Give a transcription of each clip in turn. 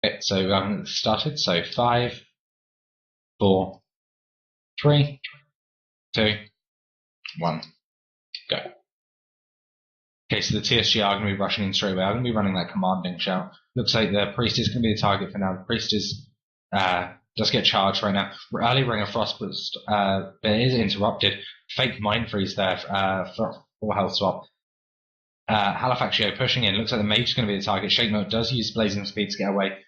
Okay, so we haven't started. So 5, 4, 3, 2, 1, go. Okay, so the TSG are going to be rushing in straight away. I'm going to be running that commanding shout. Looks like the priest is going to be the target for now. The priest is does get charged right now. Early Ring of Frostburst, but it is interrupted. Fake Mind Freeze there for full health swap. Halifaxio pushing in. Looks like the mage is going to be the target. Shake Mode does use Blazing Speed to get away.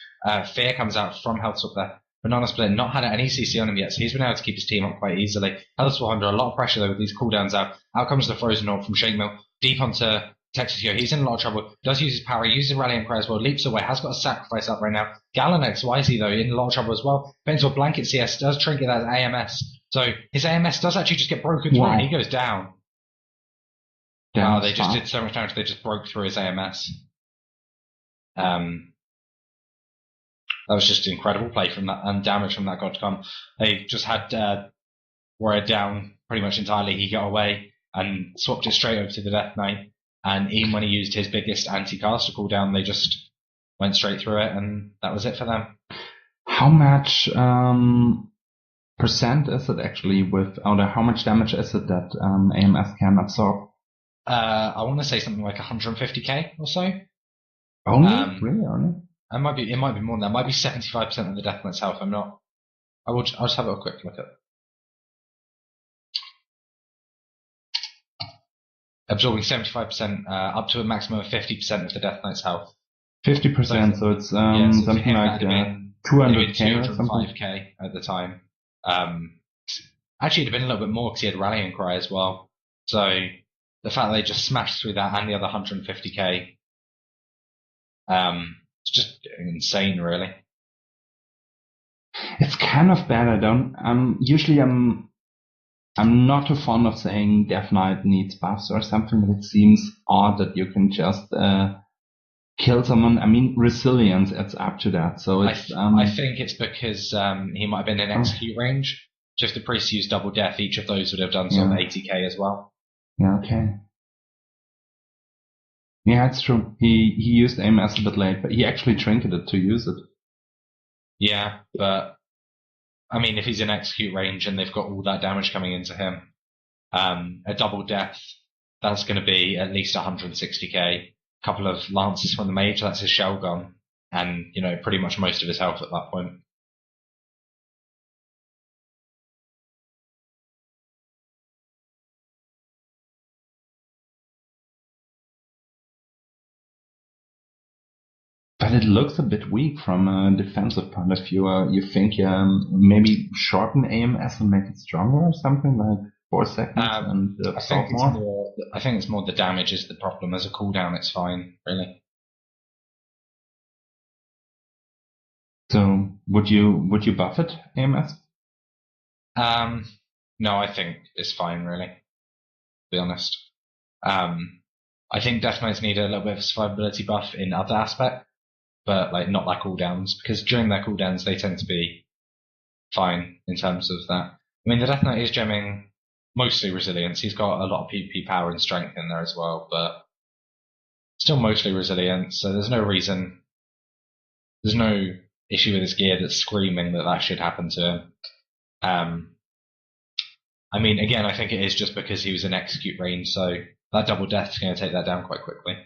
Fear comes out from health swap there. Banana Split not had any CC on him yet, so he's been able to keep his team up quite easily. Health swap under a lot of pressure though with these cooldowns out. Out comes the Frozen Orb from Shake Mill. Deep onto Texasio. He's in a lot of trouble. Does use his power, uses Rallying Cry as well. Leaps away. Has got a sacrifice up right now. Galanex Wisey though in a lot of trouble as well. Bends with Blanket CS. Does trinket as AMS. So his AMS does actually just get broken through and he goes down. Wow, they just did so much damage, they just broke through his AMS. That was just incredible play from that, and damage from that God.com. They just had Warrior down pretty much entirely. He got away and swapped it straight over to the Death Knight. And even when he used his biggest anti-caster cooldown, they just went straight through it, and that was it for them. How much percent is it actually how much damage is it that AMS can absorb? I want to say something like 150k or so. Only? Really? Only? It might be more than that. It might be 75% of the Death Knight's health. I'll just have a quick look at it. Absorbing 75%, up to a maximum of 50% of the Death Knight's health. 50%, so it's something like 200k or something. 205k at the time. Actually, it'd have been a little bit more because he had Rallying Cry as well. So the fact that they just smashed through that and the other 150k, it's just insane, really. It's kind of bad. Usually I'm not too fond of saying Death Knight needs buffs or something, but it seems odd that you can just kill someone. I mean, resilience adds up to that. So I think it's because he might have been in execute range. So if the priest used double death, each of those would have done sort of 80k as well. Yeah, okay. Yeah, it's true. He used AMS a bit late, but he actually trinketed to use it. Yeah, but I mean, if he's in execute range and they've got all that damage coming into him, a double death, that's going to be at least 160k. A couple of lances from the mage, that's his shell gun, and pretty much most of his health at that point. But it looks a bit weak from a defensive point of view. You think maybe shorten AMS and make it stronger or something, like 4 seconds and I think it's more the damage is the problem. As a cooldown, it's fine, really. So would you buff it, AMS? No, I think it's fine, really. To be honest. I think Death Knights need a little bit of a survivability buff in other aspects, but not like cooldowns, because during their cooldowns they tend to be fine in terms of that. I mean, the Death Knight is gemming mostly resilience. He's got a lot of PvP power and strength in there as well, but still mostly resilience, so there's no issue with his gear that's screaming that should happen to him. I mean, again, I think it is just because he was in execute range, so that double death is going to take that down quite quickly.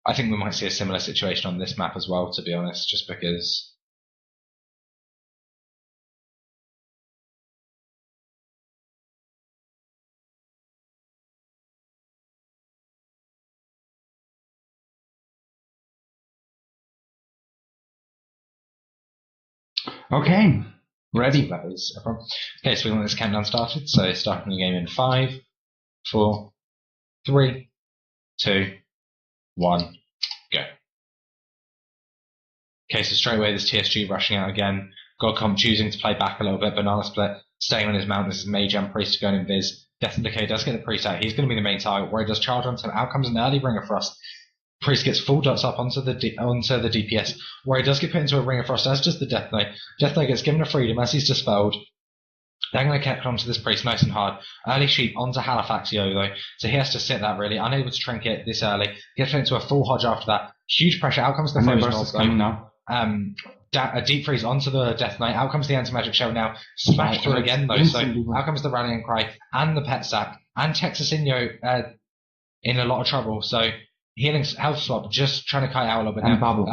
I think we might see a similar situation on this map as well, to be honest, just because Okay, ready. That is a problem. Okay, so we want this countdown started. So starting the game in 5, 4, 3, 2, 1, go. Okay, so straight away this TSG rushing out again. Godcomp choosing to play back a little bit. Banana Split staying on his mount. This is Mage and Priest going invis. Death and Decay does get the Priest out. He's going to be the main target. Where he does charge onto him. Out comes an early Ring of Frost. Priest gets full dots up onto the DPS, where he does get put into a Ring of Frost, as does the Death Knight. Death Knight gets given a freedom as he's dispelled. They're going to get onto this Priest nice and hard. Early sheep onto Halifaxio though, so he has to sit that really, unable to trinket this early. Gets put into a full Hodge after that. Huge pressure, out comes the Frozen Orb coming now. A Deep Freeze onto the Death Knight, out comes the Anti-Magic Shell now. Smashed through again though, so out comes the Rallying Cry, and the Pet Sack, and Texasinho in a lot of trouble, so healing health swap, just trying to kite out a little bit and now. Bubble.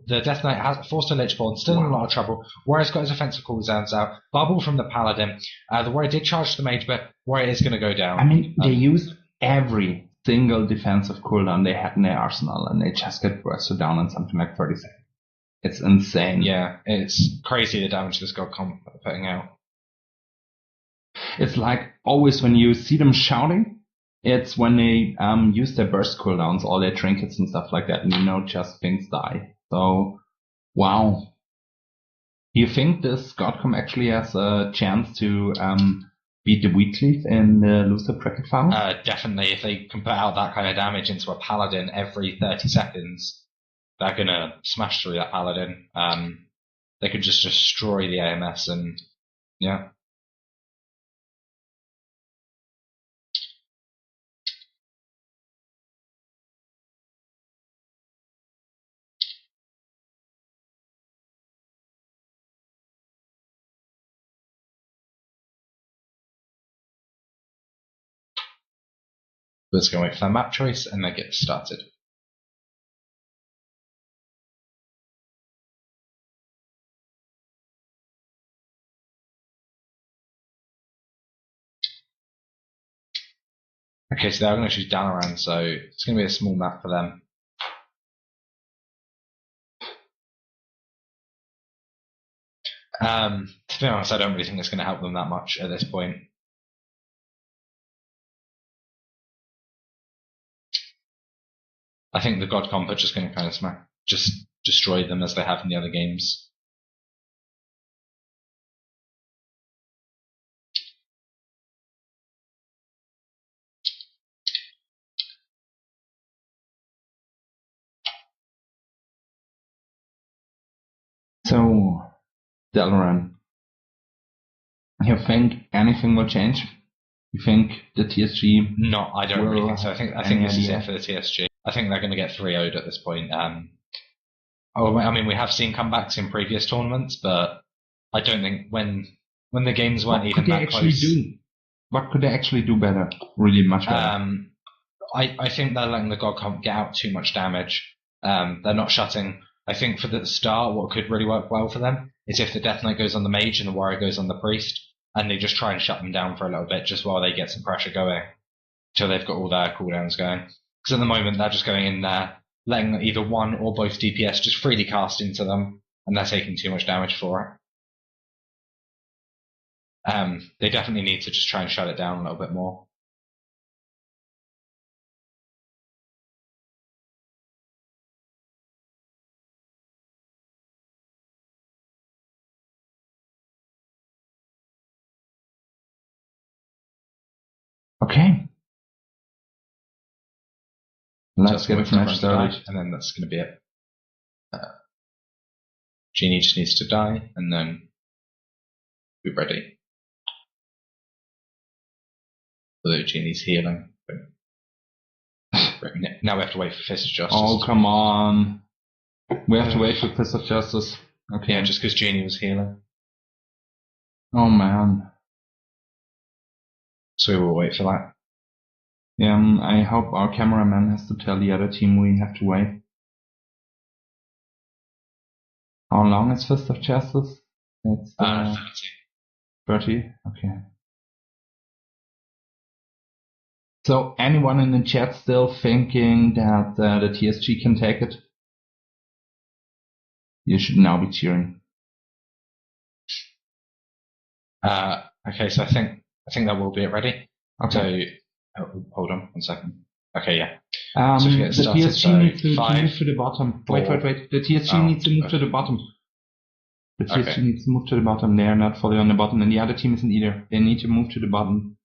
The Death Knight has forced a Lichborn, still in a lot of trouble. Warrior's got his offensive cooldowns out. Bubble from the Paladin. The Warrior did charge the Mage, but Warrior is going to go down. I mean, they used every single defensive cooldown they had in their arsenal, and they just get bursted down in something like 30 seconds. It's insane. Yeah, it's crazy the damage this God comp putting out. It's like always when you see them shouting, it's when they use their burst cooldowns, all their trinkets and stuff like that, and just things die. So, wow. Do you think this Godcom actually has a chance to beat the Weakleaf in the loser bracket final? Definitely, if they can put out that kind of damage into a Paladin every 30 seconds, they're going to smash through that Paladin. They could just destroy the AMS and, yeah. Let's go wait for their map choice and then get started. Okay, so they're going to choose Dalaran, so it's going to be a small map for them. To be honest, I don't really think it's going to help them that much at this point. I think the God Comp are just going to kind of just destroy them as they have in the other games. So, Dalaran, you think anything will change? You think the TSG? No, I don't really think so. I think this is it for the TSG. I think they're going to get 3-0'd at this point. I mean, we have seen comebacks in previous tournaments, but I don't think when the games weren't even that close. What could they actually do better? Really much better. I think they're letting the God Comp get out too much damage. They're not shutting. I think for the start, what could really work well for them is if the Death Knight goes on the Mage and the Warrior goes on the Priest, and they just try and shut them down for a little bit just while they get some pressure going, till they've got all their cooldowns going. Because at the moment, they're just going in there, letting either one or both DPS just freely cast into them, and they're taking too much damage for it. They definitely need to just try and shut it down a little bit more. Okay. Let's get the match started. And then that's going to be it. Genie just needs to die, and then we're ready. Although Genie's healing. Now we have to wait for Fist of Justice. Oh, come on. We have to wait for Fist of Justice. Okay. Yeah, just because Genie was healing. Oh, man. So we will wait for that. Yeah, I hope our cameraman has to tell the other team we have to wait. How long is Fist of Justice? It's 30. 30? Okay. So anyone in the chat still thinking that the TSG can take it? You should now be cheering. Okay, so I think that will be it ready. Okay. So, hold on 1 second. Okay, yeah. So the TSG needs to move to the bottom. 4, Wait. The TSG needs to move to the bottom. The TSG needs to move to the bottom. They are not fully on the bottom, and the other team isn't either. They need to move to the bottom.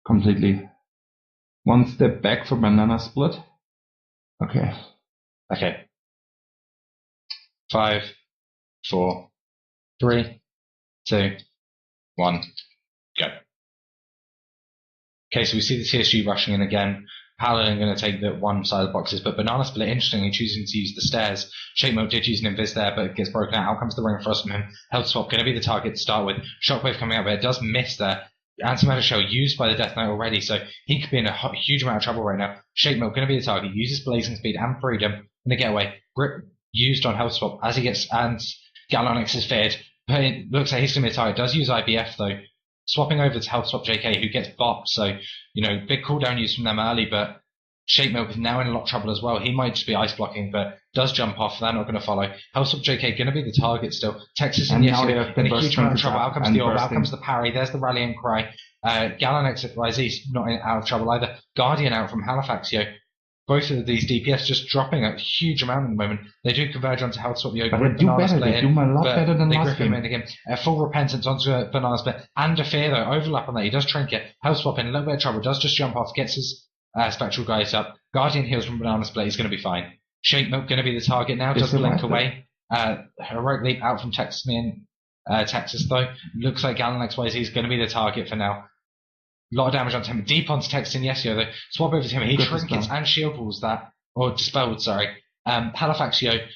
Completely. 1 step back for Banana Split. Okay. Okay. 5, 4, 3, 2, 1, go. Okay, so we see the TSG rushing in again. Paladin going to take the one side of the boxes, but Banana Split, interestingly, choosing to use the stairs. Shape Mode did use an Invis there, but it gets broken out. Out comes the Ring of Frost from him. Health Swap going to be the target to start with. Shockwave coming out, but it does miss there. Antimatter Shell used by the Death Knight already, so he could be in a huge amount of trouble right now. Shape Mode going to be the target. Uses Blazing Speed and Freedom. Going to get away. Grip used on Health Swap as he gets, and Galonix is feared. But it looks like he's going to be a target. Does use IBF though. Swapping over to Health Swap JK, who gets bopped, so, big cooldown use from them early, but Shape Milk is now in a lot of trouble as well. He might just be ice blocking, but does jump off. They're not going to follow. Health Swap JK going to be the target still. Texas and yes, in a huge amount of trouble. Out comes the orb, out comes the parry. There's the rallying cry. Galanex at YZ not out of trouble either. Guardian out from Halifaxio. Both of these DPS just dropping a huge amount at the moment. They do converge onto Health Swap Yoga. But they do better. They do a lot better than last game. They grip him in again. Full Repentance onto Banana Split. And a Fear, though. Overlap on that. He does Trinket. Health Swap in a little bit of trouble. Does just jump off. Gets his Spectral Guys up. Guardian heals from Banana Split. He's going to be fine. Shape Milk going to be the target now. Does blink away. Heroic Leap out from Texas, though. Looks like Gallon XYZ is going to be the target for now. A lot of damage on him. Deep onto Texas and Yesio, though. Swap over to him. He trinkets and shield walls that. Or dispelled, sorry. Halifaxio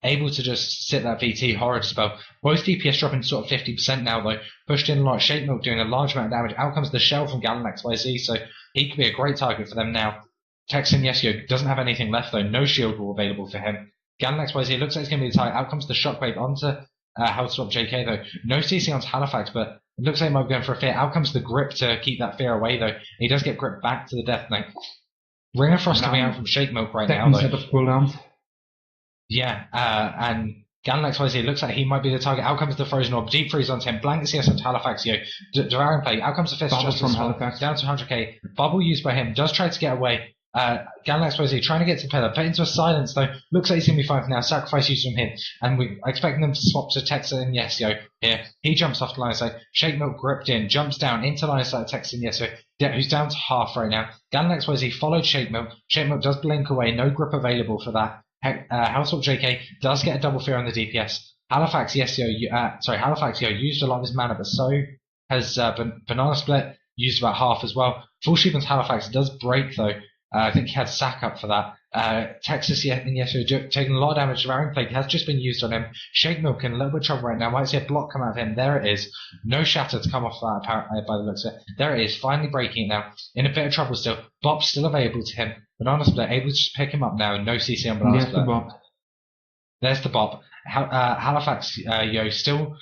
able to just sit that VT horror dispel. Both DPS dropping sort of 50% now though. Pushed in a lot. Shape Milk doing a large amount of damage. Out comes the shell from Gallon XYZ, so he could be a great target for them now. Texan Yesio doesn't have anything left though. No shield wall available for him. Gallon XYZ looks like it's going to be the target. Out comes the shockwave onto Health Swap JK though. No CC onto Halifax, but it looks like he might be going for a fear. Out comes the grip to keep that fear away though. He does get grip back to the Death Knight. Ring of Frost coming out from Shape Milk right now, though. Set of cooldowns. Yeah, and Gallon XYZ looks like he might be the target. Out comes the Frozen Orb. Deep Freeze onto him. Blank CS onto Halifaxio. Devouring Plague. Out comes the Fist Justice from Halifax. Down to 100k. Bubble used by him. Does try to get away. Gallon XYZ trying to get to Pillar. Put into a silence, though. Looks like he's going to be fine for now. Sacrifice used from him. And we're expecting them to swap to Texan and Yesio here. He jumps off the line of sight. Shape Milk gripped in. Jumps down into line of sight of Texan and Yesio. Who's down to half right now. Gallon XYZ followed Shape Milk. Shape Milk does blink away. No grip available for that. Health Swap JK does get a double fear on the DPS. Halifaxio used a lot of his mana, but so has Banana Split used about half as well. Full Sheep into Halifax does break though. I think he had sack up for that. Texas and Yesio taking a lot of damage. Devouring Plague has just been used on him. Shake Milk in a little bit of trouble right now. Might see a block come out of him. There it is. No shatter to come off that by the looks of it. There it is. Finally breaking it now. In a bit of trouble still. Bop's still available to him. Banana Split able to just pick him up now. No CC on Banana Split. There's the Bop. Halifax still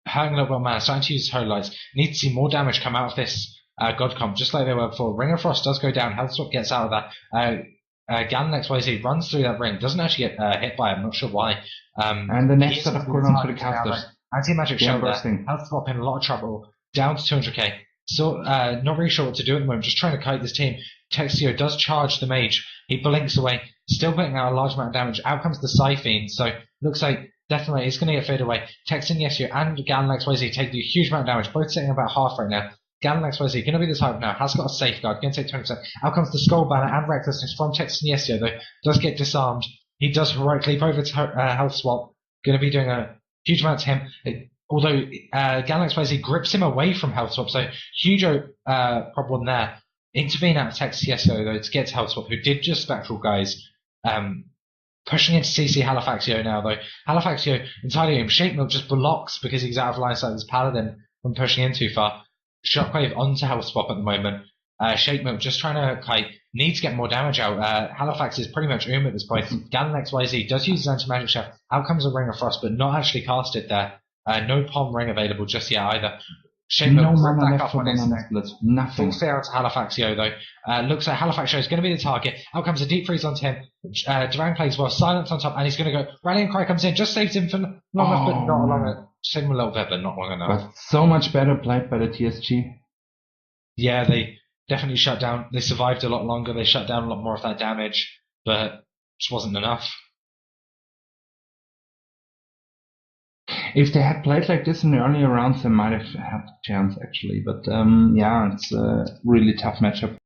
hurting a little bit of mana. Starting to use his Holy Lights. Need to see more damage come out of this God comp, just like they were before. Ring of Frost does go down. Health Swap gets out of that. Gallon XYZ runs through that ring. Doesn't actually get hit by it. I'm not sure why. And the next set of cooldowns for the casters. Anti-magic shell there. Health Swap in a lot of trouble. Down to 200k. So not really sure what to do at the moment. Just trying to kite this team. Texio does charge the mage. He blinks away. Still putting out a large amount of damage. Out comes the Siphene. So looks like definitely it's going to get faded away. Texan Yesio and Gallon XYZ take a huge amount of damage. Both sitting about half right now. Gallon XYZ going to be the type now. Has got a safeguard. Going to take 20%. Out comes the Skull Banner and Recklessness from Texan Yesio though. Does get disarmed. He does heroic leap over to Health Swap. Going to be doing a huge amount to him. Although Gallon XYZ grips him away from Health Swap. So huge problem there. Intervene out of Texas Yesio though to get to Health Swap, who did just Spectral Guys. Pushing into CC Halifaxio now though. Halifaxio entirely him. Shape Milk just blocks because he's out of line sight of this Paladin from pushing in too far. Shockwave onto Health Swap at the moment. Shape Milk just trying to kite. Needs to get more damage out. Halifax is pretty much at this point. Gallon XYZ does use his anti-magic shell. Out comes a Ring of Frost, but not actually casted there. No Palm Ring available just yet either. Shape Milk back up on his nothing. Full fair to Halifaxio though. Looks like Halifaxio is going to be the target. Out comes a Deep Freeze onto him. Durang plays well. Silence on top, and he's going to go. Rallying Cry comes in. Just saves him for long enough, but not long enough. Saved him a little bit, but not long enough. But so much better played by the TSG. Yeah, they definitely shut down. They survived a lot longer. They shut down a lot more of that damage, but just wasn't enough. If they had played like this in the earlier rounds, they might have had a chance actually. But yeah, it's a really tough matchup.